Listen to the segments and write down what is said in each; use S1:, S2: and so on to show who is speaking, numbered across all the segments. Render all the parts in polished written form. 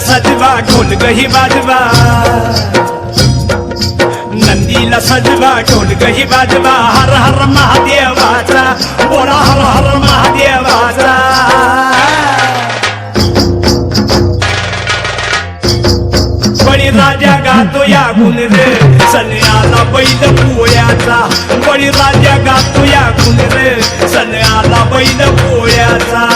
S1: सजवा ढोल गही बाजवा, नंदीला सजवा ढोल गही बाजवा, हर हर महादेवाचा बोला हर हर महादेवाचा। बळीराजा गातो या गुण रे सन्याला बैल पोळ्याचा, बळीराजा गातो या गुण रे सन्याला बैल पोळ्याचा।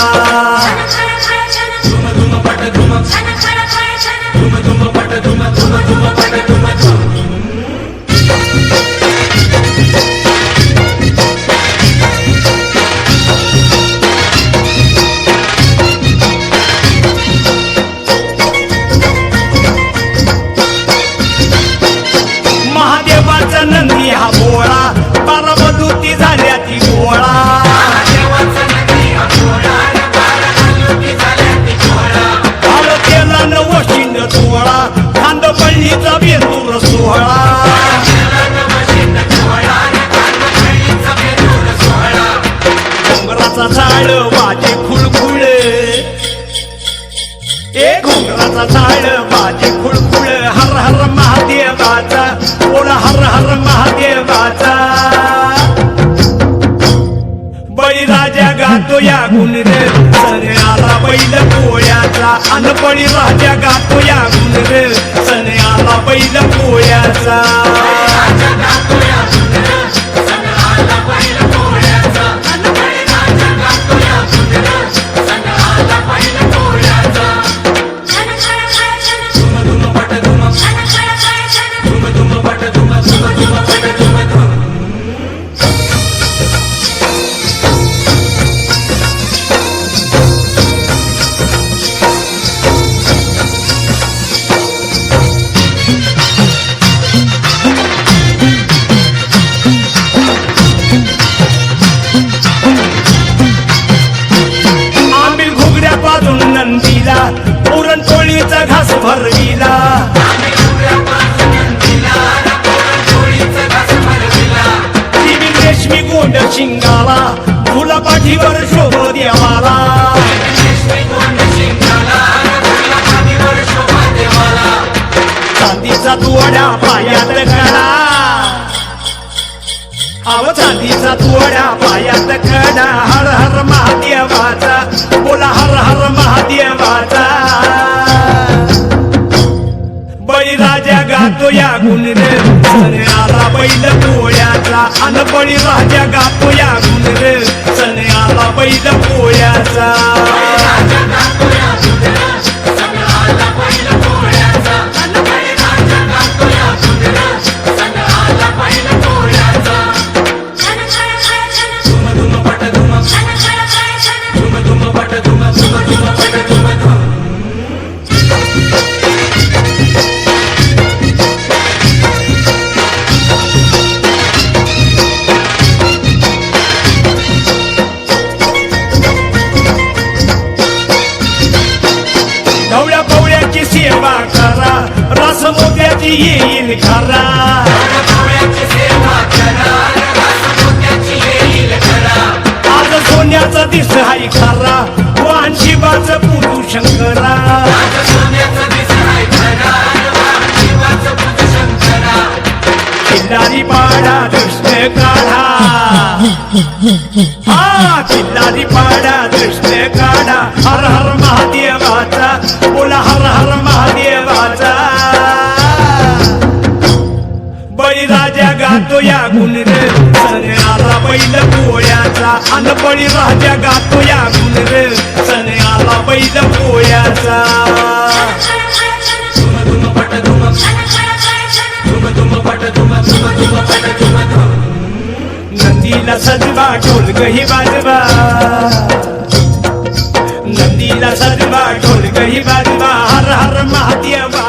S1: महादेवाचा नंदी हा भोळा, बारामधूती झाल्या ती गोळा। केला नवशिंड सोहळा, खांदपल्लीचा बेंदूर सोहळा। घोंगराचा झाड वाजे खुळखुळ, ए घोंगराचा झाड वाजे खुळखुळ, हर हर महादेवाचा बोला हर हर महादेवाचा। बळीराजा गातो या गुण रे सन्याला बैल पोळ्याचा, अन बळीराजा गातो या गुण रे सन्याला बैल पोळ्याचा। नंदीला पुरणपोळीचा घास भरविला, रेशमी गोंड शिंगाला फुला पाठीवर शोभ देवाला। चांदीचा तुवड्या पायात कडा, अव चांदीचा तुवड्या पायात कडा, हर हर महादेवाचा बोला हर हर महादेवाचा। बळीराजा गातो या गुण रे सन्याला बैल पोळ्याचा, अन बळीराजा गातो या गुण रे सन्याला बैल पोळ्याचा। सेवा करा रस मोत्याची येईल खरा, आज सोन्याचा दिस हाय खरा, वाण शिवाचं पुरू शंकरा। किल्लारी पाडा कृष्ण काढा, हा किल्लारी पाडा कृष्ण काढा, हर हर महादेवाचा बोला हर हर महादेवाचा। बळीराजा गातो या गुण रे सन्याला बैल पोळ्याचा, अन बळीराजा गातो या गुण रे सन्याला बैल पोळ्याचा। नंदीला सजवा ढोल गही बाजवा नंदीला सजवा ढोल गही बाजवा हर हर महादेवा